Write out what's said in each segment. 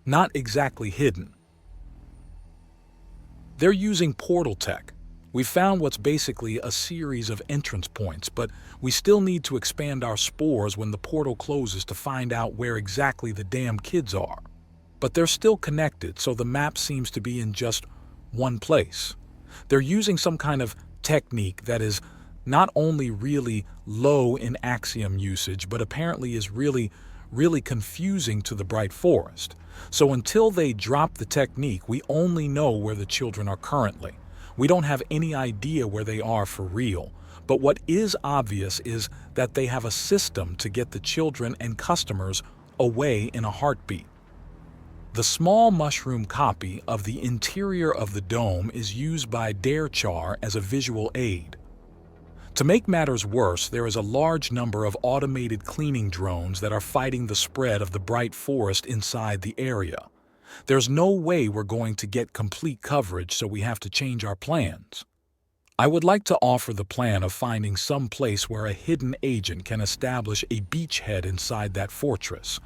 Not exactly hidden. They're using portal tech. We found what's basically a series of entrance points, but we still need to expand our spores when the portal closes to find out where exactly the damn kids are. But they're still connected, so the map seems to be in just one place. They're using some kind of technique that is not only really low in axiom usage, but apparently is really confusing to the Bright Forest. So until they drop the technique, we only know where the children are currently. We don't have any idea where they are for real. But what is obvious is that they have a system to get the children and customers away in a heartbeat. The small mushroom copy of the interior of the dome is used by Darechar as a visual aid. To make matters worse, there is a large number of automated cleaning drones that are fighting the spread of the Bright Forest inside the area. There's no way we're going to get complete coverage, so we have to change our plans. I would like to offer the plan of finding some place where a hidden agent can establish a beachhead inside that fortress.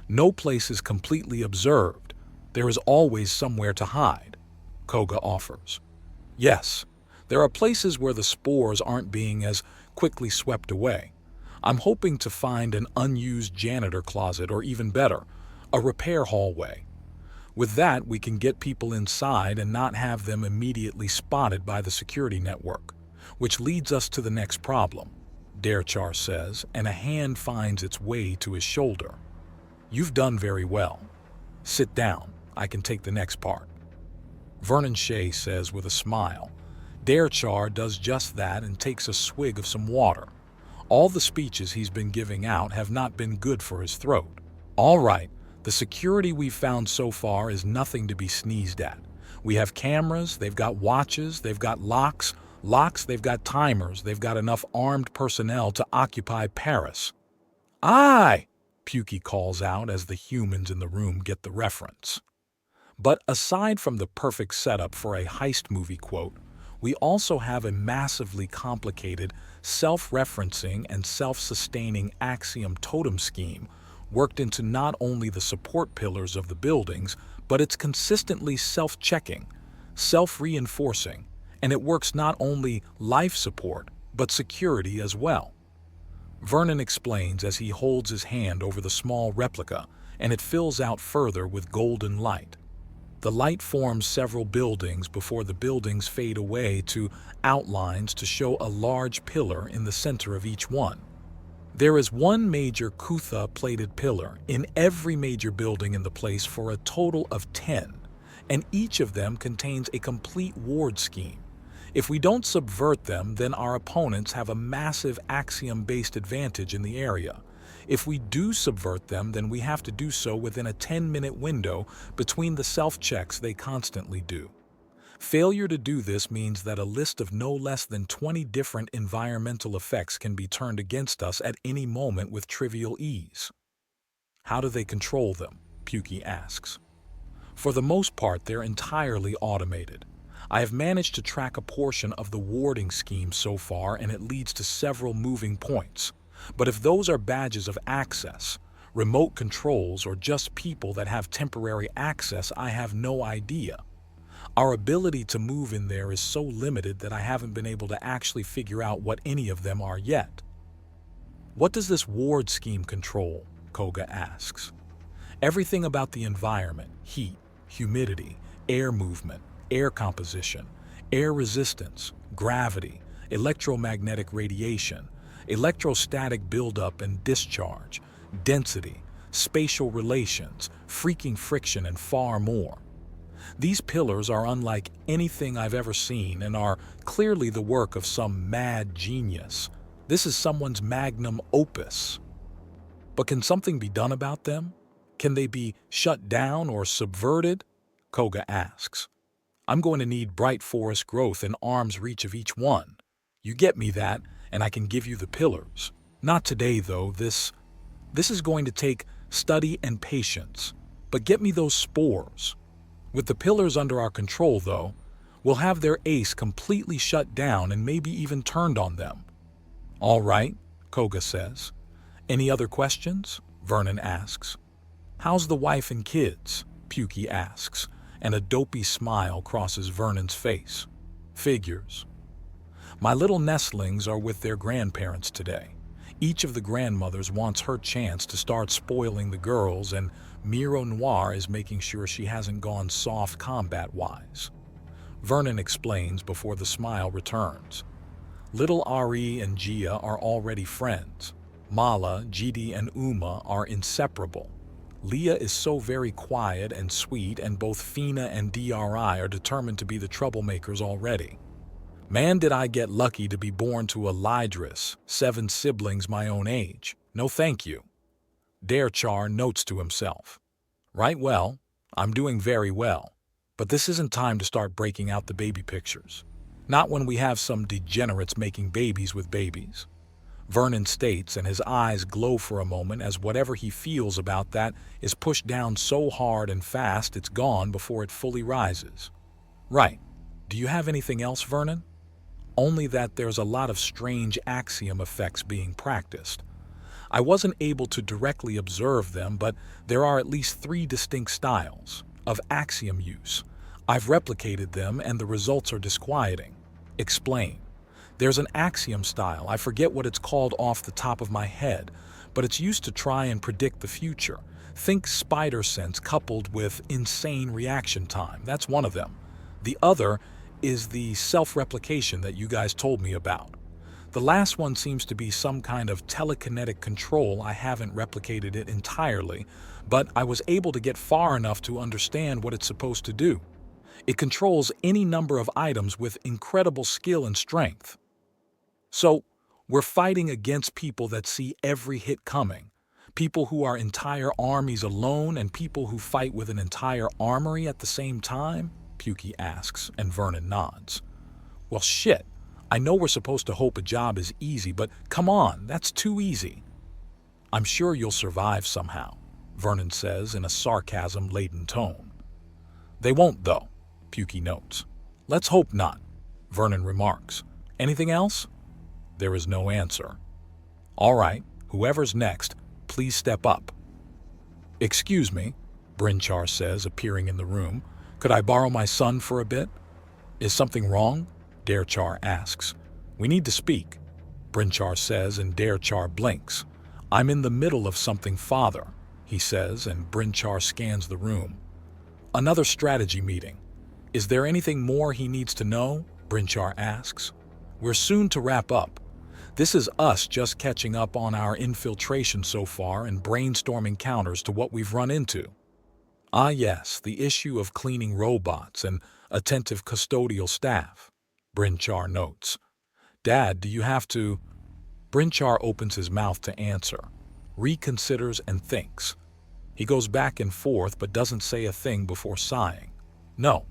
No place is completely observed. There is always somewhere to hide, Koga offers. Yes, there are places where the spores aren't being as quickly swept away. I'm hoping to find an unused janitor closet, or even better, a repair hallway. With that, we can get people inside and not have them immediately spotted by the security network, which leads us to the next problem, Darechar says, and a hand finds its way to his shoulder. You've done very well. Sit down. I can take the next part. Vernon says with a smile. Darechar does just that and takes a swig of some water. All the speeches he's been giving out have not been good for his throat. All right, the security we've found so far is nothing to be sneezed at. We have cameras, they've got watches, they've got locks, they've got timers, they've got enough armed personnel to occupy Paris. Aye, Pukey calls out as the humans in the room get the reference. But aside from the perfect setup for a heist movie quote, we also have a massively complicated, self-referencing and self-sustaining axiom totem scheme worked into not only the support pillars of the buildings, but it's consistently self-checking, self-reinforcing, and it works not only life support, but security as well. Vernon explains as he holds his hand over the small replica, and it fills out further with golden light. The light forms several buildings before the buildings fade away to outlines to show a large pillar in the center of each one. There is one major Kutha-plated pillar in every major building in the place for a total of 10, and each of them contains a complete ward scheme. If we don't subvert them, then our opponents have a massive axiom-based advantage in the area. If we do subvert them, then we have to do so within a 10-minute window between the self-checks they constantly do. Failure to do this means that a list of no less than 20 different environmental effects can be turned against us at any moment with trivial ease. How do they control them? Pukey asks. For the most part, they're entirely automated. I have managed to track a portion of the warding scheme so far, and it leads to several moving points. But if those are badges of access, remote controls, or just people that have temporary access, I have no idea. Our ability to move in there is so limited that I haven't been able to actually figure out what any of them are yet. What does this ward scheme control? Koga asks. Everything about the environment: heat, humidity, air movement, air composition, air resistance, gravity, electromagnetic radiation, electrostatic buildup and discharge, density, spatial relations, freaking friction, and far more. These pillars are unlike anything I've ever seen and are clearly the work of some mad genius. This is someone's magnum opus. But can something be done about them? Can they be shut down or subverted? Koga asks. I'm going to need bright forest growth in arm's reach of each one. You get me that, and I can give you the pillars. Not today, though. This is going to take study and patience. But get me those spores. With the pillars under our control, though, we'll have their ace completely shut down and maybe even turned on them. All right, Koga says. Any other questions? Vernon asks. How's the wife and kids? Pukey asks, and a dopey smile crosses Vernon's face. Figures. My little nestlings are with their grandparents today. Each of the grandmothers wants her chance to start spoiling the girls, and Miro Noir is making sure she hasn't gone soft combat-wise. Vernon explains before the smile returns. Little Ari and Gia are already friends. Mala, Jidi, and Uma are inseparable. Leah is so very quiet and sweet, and both Fina and DRI are determined to be the troublemakers already. Man, did I get lucky to be born to a Lydris, 7 siblings my own age. No thank you. Darechar notes to himself. Right, well, I'm doing very well. But this isn't time to start breaking out the baby pictures. Not when we have some degenerates making babies with babies. Vernon states, and his eyes glow for a moment as whatever he feels about that is pushed down so hard and fast it's gone before it fully rises. Right. Do you have anything else, Vernon? Only that there's a lot of strange axiom effects being practiced. I wasn't able to directly observe them, but there are at least 3 distinct styles of axiom use. I've replicated them and the results are disquieting. Explain. There's an axiom style, I forget what it's called off the top of my head, but it's used to try and predict the future. Think spider sense coupled with insane reaction time. That's one of them. The other is the self-replication that you guys told me about. The last one seems to be some kind of telekinetic control. I haven't replicated it entirely, but I was able to get far enough to understand what it's supposed to do. It controls any number of items with incredible skill and strength. So, we're fighting against people that see every hit coming. People who are entire armies alone and people who fight with an entire armory at the same time? Pukey asks, and Vernon nods. Well, shit. I know we're supposed to hope a job is easy, but come on, that's too easy. I'm sure you'll survive somehow, Vernon says in a sarcasm-laden tone. They won't, though, Pukey notes. Let's hope not, Vernon remarks. Anything else? There is no answer. All right, whoever's next, please step up. Excuse me, Brinchar says, appearing in the room. Could I borrow my son for a bit? Is something wrong? Darechar asks. We need to speak, Brinchar says, and Darechar blinks. I'm in the middle of something, father, he says, and Brinchar scans the room. Another strategy meeting. Is there anything more he needs to know? Brinchar asks. We're soon to wrap up. This is us just catching up on our infiltration so far and brainstorming counters to what we've run into. Ah yes, the issue of cleaning robots and attentive custodial staff, Brinchar notes. Dad, do you have to... Brinchar opens his mouth to answer, reconsiders and thinks. He goes back and forth but doesn't say a thing before sighing. No,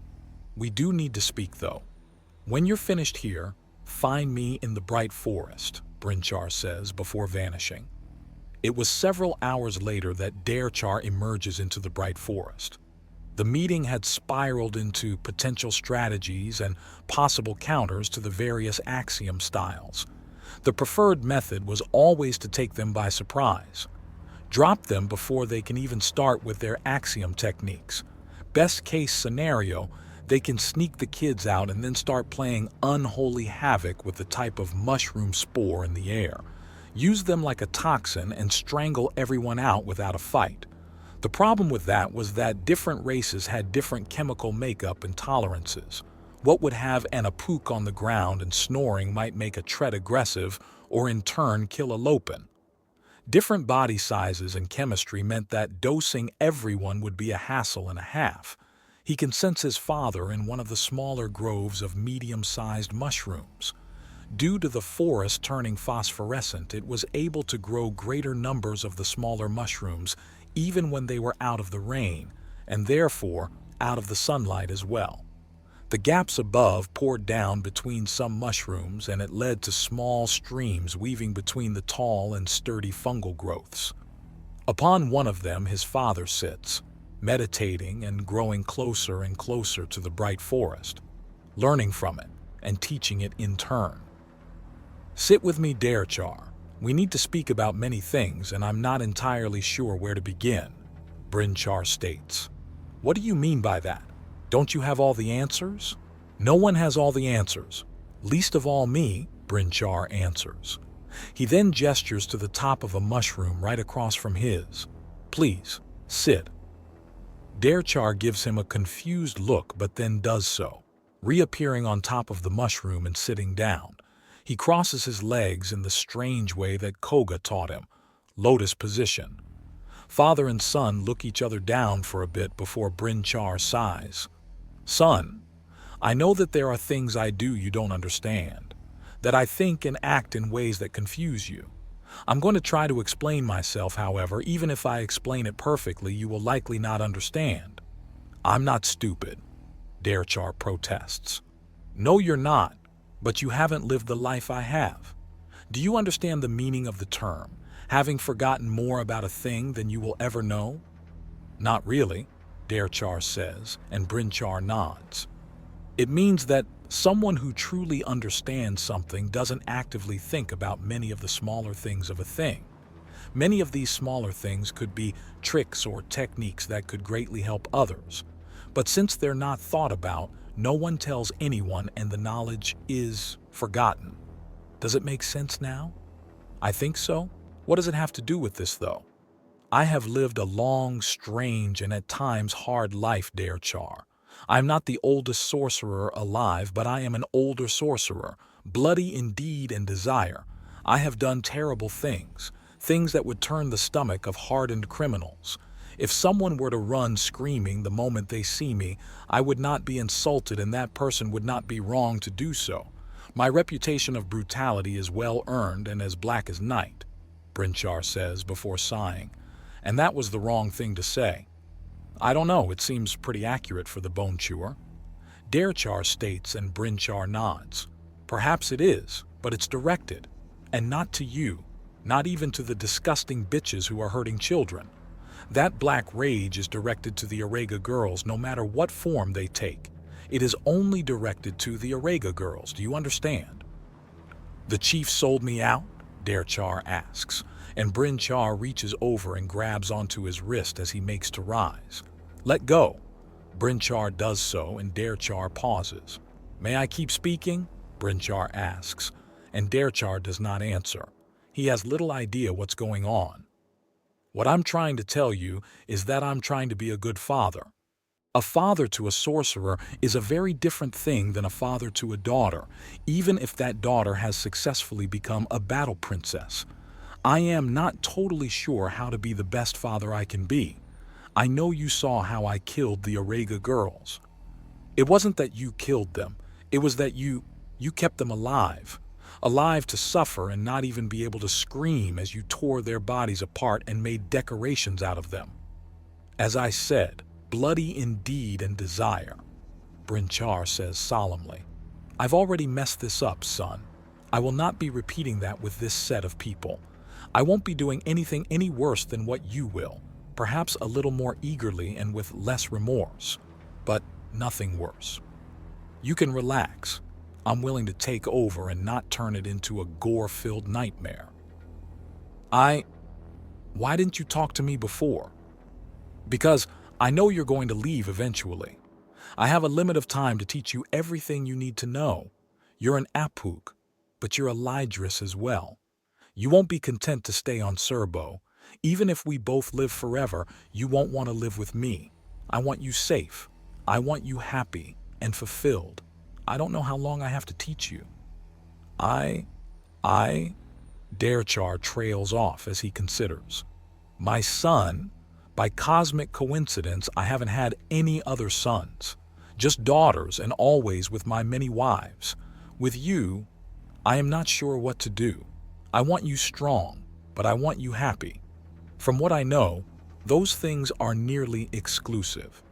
we do need to speak though. When you're finished here, find me in the Bright Forest, Brinchar says before vanishing. It was several hours later that Darechar emerges into the Bright Forest. The meeting had spiraled into potential strategies and possible counters to the various axiom styles. The preferred method was always to take them by surprise. Drop them before they can even start with their axiom techniques. Best case scenario, they can sneak the kids out and then start playing unholy havoc with the type of mushroom spore in the air. Use them like a toxin and strangle everyone out without a fight. The problem with that was that different races had different chemical makeup and tolerances. What would have an apook on the ground and snoring might make a Tret aggressive or in turn kill a Lopin. Different body sizes and chemistry meant that dosing everyone would be a hassle and a half. He can sense his father in one of the smaller groves of medium-sized mushrooms. Due to the forest turning phosphorescent, it was able to grow greater numbers of the smaller mushrooms even when they were out of the rain, and therefore out of the sunlight as well. The gaps above poured down between some mushrooms, and it led to small streams weaving between the tall and sturdy fungal growths. Upon one of them his father sits, meditating and growing closer and closer to the bright forest, learning from it and teaching it in turn. Sit with me, Darechar. We need to speak about many things, and I'm not entirely sure where to begin, Brinchar states. What do you mean by that? Don't you have all the answers? No one has all the answers. Least of all me, Brinar answers. He then gestures to the top of a mushroom right across from his. Please, sit. Brinar gives him a confused look but then does so, reappearing on top of the mushroom and sitting down. He crosses his legs in the strange way that Koga taught him, lotus position. Father and son look each other down for a bit before Brinar sighs. Son, I know that there are things I do you don't understand, that I think and act in ways that confuse you. I'm going to try to explain myself, however, even if I explain it perfectly, you will likely not understand. I'm not stupid, Brinar protests. No, you're not, but you haven't lived the life I have. Do you understand the meaning of the term, having forgotten more about a thing than you will ever know? Not really, Brinar says, and Brinar nods. It means that someone who truly understands something doesn't actively think about many of the smaller things of a thing. Many of these smaller things could be tricks or techniques that could greatly help others. But since they're not thought about, no one tells anyone and the knowledge is forgotten. Does it make sense now? I think so. What does it have to do with this, though? I have lived a long, strange, and at times hard life, Brinar. I am not the oldest sorcerer alive, but I am an older sorcerer, bloody in deed and desire. I have done terrible things, things that would turn the stomach of hardened criminals. If someone were to run screaming the moment they see me, I would not be insulted and that person would not be wrong to do so. My reputation of brutality is well earned and as black as night, Brinar says before sighing. And that was the wrong thing to say. I don't know, it seems pretty accurate for the bone chewer. Brinar states and Brinar nods. Perhaps it is, but it's directed. And not to you, not even to the disgusting bitches who are hurting children. That black rage is directed to the Orega girls no matter what form they take. It is only directed to the Orega girls, do you understand? The chief sold me out? Brinar asks, and Brinar reaches over and grabs onto his wrist as he makes to rise. Let go. Brinar does so, and Brinar pauses. May I keep speaking? Brinar asks, and Brinar does not answer. He has little idea what's going on. What I'm trying to tell you is that I'm trying to be a good father. A father to a sorcerer is a very different thing than a father to a daughter, even if that daughter has successfully become a battle princess. I am not totally sure how to be the best father I can be. I know you saw how I killed the Orega girls. It wasn't that you killed them. It was that you kept them alive. Alive to suffer and not even be able to scream as you tore their bodies apart and made decorations out of them. As I said, bloody in deed and desire, Brinar says solemnly. I've already messed this up, son. I will not be repeating that with this set of people. I won't be doing anything any worse than what you will. Perhaps a little more eagerly and with less remorse, but nothing worse. You can relax. I'm willing to take over and not turn it into a gore-filled nightmare. Why didn't you talk to me before? Because I know you're going to leave eventually. I have a limit of time to teach you everything you need to know. You're an Apuk, but you're a Lydris as well. You won't be content to stay on Serbo. Even if we both live forever, you won't want to live with me. I want you safe. I want you happy and fulfilled. I don't know how long I have to teach you. Brinar trails off as he considers. My son, by cosmic coincidence, I haven't had any other sons. Just daughters and always with my many wives. With you, I am not sure what to do. I want you strong, but I want you happy. From what I know, those things are nearly exclusive.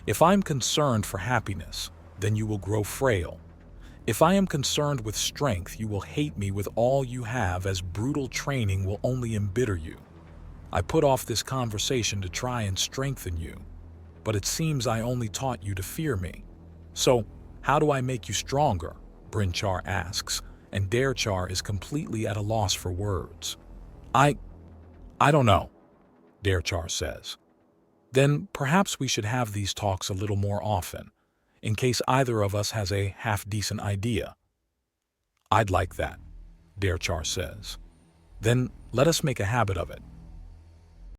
If I'm concerned for happiness, then you will grow frail. If I am concerned with strength, you will hate me with all you have, as brutal training will only embitter you. I put off this conversation to try and strengthen you, but it seems I only taught you to fear me. So, how do I make you stronger? Brinar asks, and Brinar is completely at a loss for words. I don't know, Brinar says. Then perhaps we should have these talks a little more often, in case either of us has a half-decent idea. I'd like that, Derchar says. Then let us make a habit of it.